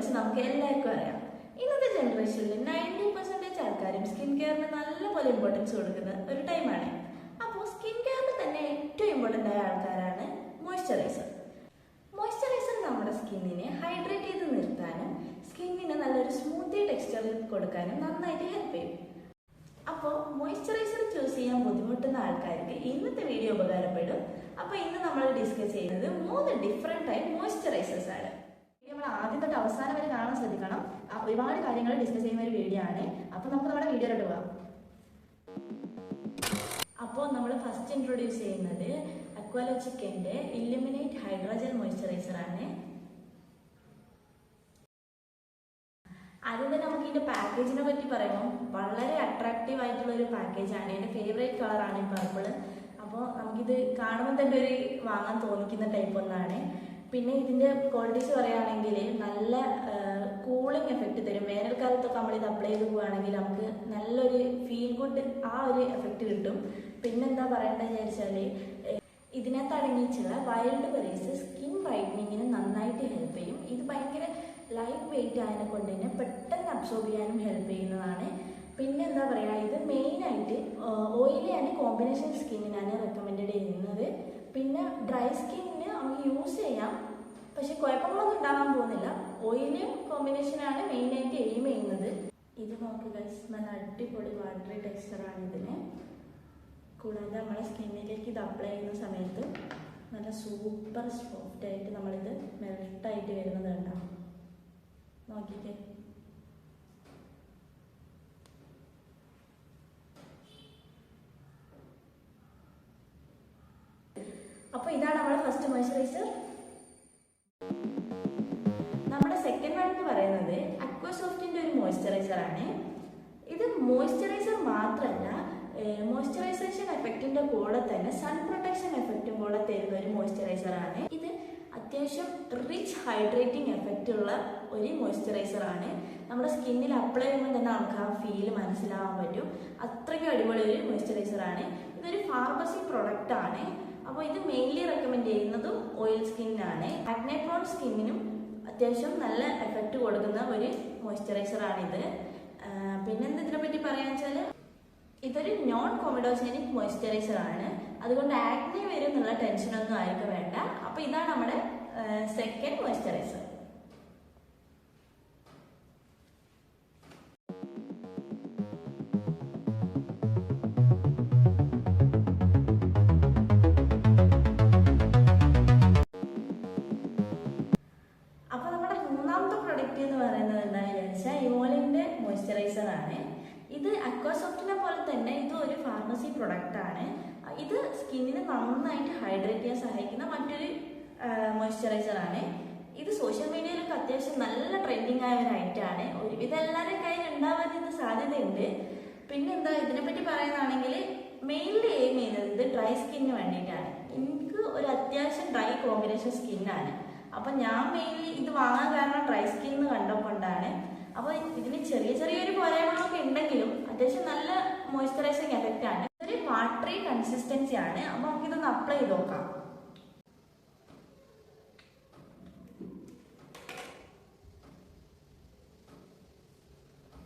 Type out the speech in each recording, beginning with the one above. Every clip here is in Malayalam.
ഇമ്പോർട്ടൻസ് നമുക്ക് എല്ലാവർക്കും അറിയാം. ഇന്നത്തെ ജനറേഷനിൽ 90% ആൾക്കാരും സ്കിൻ കെയറിന് നല്ലപോലെ ഇമ്പോർട്ടൻസ് കൊടുക്കുന്ന ഒരു ടൈമാണ്. അപ്പോൾ സ്കിൻ കെയറിന് തന്നെ ഏറ്റവും ഇമ്പോർട്ടൻ്റ് ആയ ആൾക്കാരാണ് മോയ്സ്ചറൈസർ. മോയ്സ്ചറൈസർ നമ്മുടെ സ്കിന്നിനെ ഹൈഡ്രേറ്റ് ചെയ്ത് നിർത്താനും സ്കിന്നിന് നല്ലൊരു സ്മൂത്തി ടെക്സ്ചറിൽ കൊടുക്കാനും നന്നായിട്ട് ഹെൽപ്പ് ചെയ്യും. അപ്പോൾ മോയ്സ്ചറൈസർ ചൂസ് ചെയ്യാൻ ബുദ്ധിമുട്ടുന്ന ആൾക്കാർക്ക് ഇന്നത്തെ വീഡിയോ ഉപകാരപ്പെടും. അപ്പോൾ ഇന്ന് നമ്മൾ ഡിസ്കസ് ചെയ്യുന്നത് 3 ഡിഫറെൻറ്റ് ടൈപ്പ് മോയ്സ്ചറൈസേഴ്സ് ആണ്. നമ്മൾ ആദ്യം തൊട്ട് അവസാനം വരെ കാണാൻ ശ്രദ്ധിക്കണം. ഒരുപാട് കാര്യങ്ങൾ ഡിസ്കസ് ചെയ്യുന്ന ഒരു വീഡിയോ ആണ്. അപ്പോൾ നമുക്ക് നമ്മുടെ വീഡിയോയിലോട്ട് പോകാം. അപ്പോൾ നമ്മൾ ഫസ്റ്റ് ഇൻട്രൊഡ്യൂസ് ചെയ്യുന്നത് അക്വാലോജിക്കിന്റെ ഇല്ലുമിനേറ്റ് ഹൈഡ്രോജൽ മോയ്സ്ചറൈസർ ആണ്. ആദ്യം നമുക്ക് ഇതിന്റെ പാക്കേജിനെ പറ്റി പറയുമ്പോൾ വളരെ അട്രാക്റ്റീവ് ആയിട്ടുള്ള ഒരു പാക്കേജാണ്. എൻ്റെ ഫേവറേറ്റ് കളറാണ് പർപ്പിൾ. അപ്പോൾ നമുക്കിത് കാണുമ്പോൾ തന്നെ ഒരു വാങ്ങാൻ തോന്നിക്കുന്ന ടൈപ്പ് ഒന്നാണ്. പിന്നെ ഇതിൻ്റെ ക്വാളിറ്റീസ് പറയുകയാണെങ്കിൽ നല്ല കൂളിംഗ് എഫക്റ്റ് തരും. വേനൽക്കാലത്തൊക്കെ നമ്മളിത് അപ്ലൈ ചെയ്ത് പോവുകയാണെങ്കിൽ നമുക്ക് നല്ലൊരു ഫീൽ ഗുഡ് ആ ഒരു എഫക്റ്റ് കിട്ടും. പിന്നെന്താ പറയേണ്ടതെന്ന് വിചാരിച്ചാൽ ഇതിനകത്ത് അടങ്ങിയിട്ടുള്ള വൈൽഡ് ബെറീസ് സ്കിൻ വൈറ്റനിങ്ങിന് നന്നായിട്ട് ഹെൽപ്പ് ചെയ്യും. ഇത് ഭയങ്കര ലൈറ്റ് വെയിറ്റ് ആയതിനെ കൊണ്ട് തന്നെ പെട്ടെന്ന് അബ്സോർബ് ചെയ്യാനും ഹെൽപ്പ് ചെയ്യുന്നതാണ്. പിന്നെ എന്താ പറയുക, ഇത് മെയിനായിട്ട് ഓയിലി ആൻഡ് കോമ്പിനേഷൻ സ്കിന്നിനാണ് റെക്കമെൻഡ് ചെയ്യുന്നത്. പിന്നെ ഡ്രൈ സ്കിന്നിന് നമുക്ക് യൂസ് ചെയ്യാം, പക്ഷെ കുഴപ്പങ്ങളൊന്നും ഉണ്ടാകാൻ പോകുന്നില്ല. ഓയിലും കോമ്പിനേഷനാണ് മെയിനായിട്ട് എയിം ചെയ്യുന്നത്. ഇത് നോക്കുക, നല്ല അടിപൊളി വാട്ടറി ടെക്സ്ചറാണ് ഇതിന്. കൂടാതെ നമ്മളെ സ്കിന്നിലേക്ക് ഇത് അപ്ലൈ ചെയ്യുന്ന സമയത്ത് നല്ല സൂപ്പർ സോഫ്റ്റ് ആയിട്ട് നമ്മളിത് മെൽട്ടായിട്ട് വരുന്നത് ഉണ്ടാവും. നോക്കിക്കേ, അപ്പോൾ ഇതാണ് നമ്മുടെ ഫസ്റ്റ് മോയ്സ്ചറൈസർ. നമ്മുടെ സെക്കൻഡ് വൺ എന്ന് പറയുന്നത് അക്വാസോഫ്റ്റിന്റെ ഒരു മോയ്സ്ചറൈസർ ആണ്. ഇത് മോയ്സ്ചറൈസർ മാത്രമല്ല, മോയ്സ്ചറൈസേഷൻ എഫക്റ്റിന്റെ കൂടെ തന്നെ സൺ പ്രൊട്ടക്ഷൻ എഫക്റ്റും കൂടെ തരുന്ന ഒരു മോയ്സ്ചറൈസർ ആണ്. ഇത് അത്യാവശ്യം റിച്ച് ഹൈഡ്രേറ്റിംഗ് എഫക്റ്റ് ഉള്ള ഒരു മോയ്സ്ചറൈസർ ആണ്. നമ്മുടെ സ്കിന്നിൽ അപ്ലൈ ചെയ്യുമ്പോൾ തന്നെ നമുക്ക് ആ ഫീൽ മനസ്സിലാവാൻ പറ്റും. അത്രയ്ക്കും അടിപൊളി ഒരു മോയ്സ്ചറൈസർ ആണ്. ഇതൊരു ഫാർമസി പ്രൊഡക്റ്റ് ആണ്. അപ്പോൾ ഇത് മെയിൻലി റെക്കമെൻഡ് ചെയ്യുന്നതും ഓയിൽ സ്കിന്നിനാണ്. ആക്നെ പ്രോൺ സ്കിന്നിനും അത്യാവശ്യം നല്ല എഫക്റ്റ് കൊടുക്കുന്ന ഒരു മോയ്സ്ചറൈസർ ആണിത്. പിന്നെന്താ ഇതിനെപ്പറ്റി പറയാന്ന് വെച്ചാൽ ഇതൊരു നോൺ കോമഡോജനിക് മോയ്സ്ചറൈസർ ആണ്. അതുകൊണ്ട് ആക്നെ വരും എന്നുള്ള ടെൻഷനൊന്നും ആയിരിക്കും വേണ്ട. അപ്പോൾ ഇതാണ് നമ്മുടെ സെക്കൻഡ് മോയ്സ്ചറൈസർ. അപ്പോൾ നമ്മുടെ മൂന്നാമത്തെ പ്രൊഡക്റ്റ് എന്ന് പറയുന്നത് എന്താണെന്ന് വെച്ചാൽ ഇവോലിന്റെ മോയ്സ്ചറൈസർ ആണ്. ഇത് അക്വാസോഫ്റ്റിനെ പോലെ തന്നെ ഇത് ഒരു ഫാർമസി പ്രൊഡക്റ്റ് ആണ്. ഇത് സ്കിന്നിന് നന്നായിട്ട് ഹൈഡ്രേറ്റ് ചെയ്യാൻ സഹായിക്കുന്ന മറ്റൊരു മോയ്സ്ചറൈസർ ആണ്. ഇത് സോഷ്യൽ മീഡിയയിലൊക്കെ അത്യാവശ്യം നല്ല ട്രെൻഡിങ് ആയ ഒരു ഐറ്റം ആണ്. ഒരുവിധം എല്ലാവരുടെ കയ്യിൽ ഉണ്ടാവാൻ സാധ്യതയുണ്ട്. പിന്നെന്താ ഇതിനെപ്പറ്റി പറയുകയാണെങ്കിൽ മെയിൻലി എയിം ചെയ്യുന്നത് ഇത് ഡ്രൈ സ്കിന്നിന് വേണ്ടിയിട്ടാണ്. എനിക്ക് ഒരു അത്യാവശ്യം ഡ്രൈ കോമ്പിനേഷൻ സ്കിന്നാണ്. അപ്പം ഞാൻ മെയിൻലി ഇത് വാങ്ങാൻ കാരണം ഡ്രൈ സ്കിൻ കണ്ടപ്പോണ്ടാണ്. അപ്പോൾ ഇതിന് ചെറിയൊരു പോരായ്മകളൊക്കെ ഉണ്ടെങ്കിലും അത്യാവശ്യം നല്ല മോയ്സ്ചറൈസിങ് എഫക്റ്റ് ആണ്. ഒരു വാട്ടറി കൺസിസ്റ്റൻസി ആണ്. അപ്പോൾ നമുക്കിതൊന്ന് അപ്ലൈ ചെയ്ത് നോക്കാം.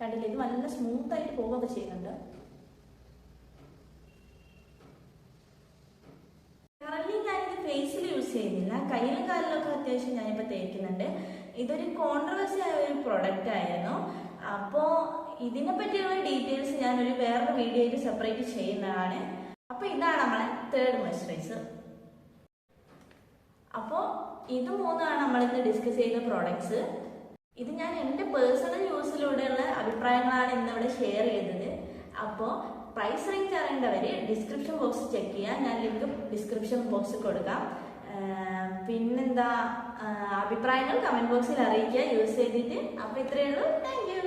കണ്ടില്ലേ, ഇത് നല്ല സ്മൂത്ത് ആയിട്ട് പോവുകയൊക്കെ ചെയ്യുന്നുണ്ട്. കറന്റ് ഞാനിത് ഫേസിൽ യൂസ് ചെയ്യുന്നില്ല, കയ്യിലും കാലിലൊക്കെ അത്യാവശ്യം ഞാനിപ്പോൾ തേക്കുന്നുണ്ട്. ഇതൊരു കോൺട്രവേഴ്സി ആയ ഒരു പ്രൊഡക്റ്റ് ആയിരുന്നു. അപ്പോൾ ഇതിനെ പറ്റിയുള്ള ഡീറ്റെയിൽസ് ഞാനൊരു വേറൊരു വീഡിയോയിൽ സെപ്പറേറ്റ് ചെയ്യുന്നതാണ്. അപ്പോൾ ഇതാണ് നമ്മളെ തേർഡ് മോയ്സ്ചറൈസർ. അപ്പോൾ ഇത് മൂന്നാണ് നമ്മളിന്ന് ഡിസ്കസ് ചെയ്ത പ്രോഡക്ട്സ്. ഇത് ഞാൻ എൻ്റെ പേഴ്സണൽ യൂസിലൂടെയുള്ള അഭിപ്രായങ്ങളാണ് ഇന്നിവിടെ ഷെയർ ചെയ്തത്. അപ്പോൾ പ്രൈസ് റേഞ്ച് അറിയേണ്ടവർ ഡിസ്ക്രിപ്ഷൻ ബോക്സ് ചെക്ക് ചെയ്യുക. ഞാൻ ലിങ്ക് ഡിസ്ക്രിപ്ഷൻ ബോക്സിൽ കൊടുക്കാം. പിന്നെന്താ, അഭിപ്രായങ്ങൾ കമൻറ്റ് ബോക്സിൽ അറിയിക്കുക യൂസ് ചെയ്തിട്ട്. അപ്പോൾ ഇത്രയേ ഉള്ളൂ. Thank you.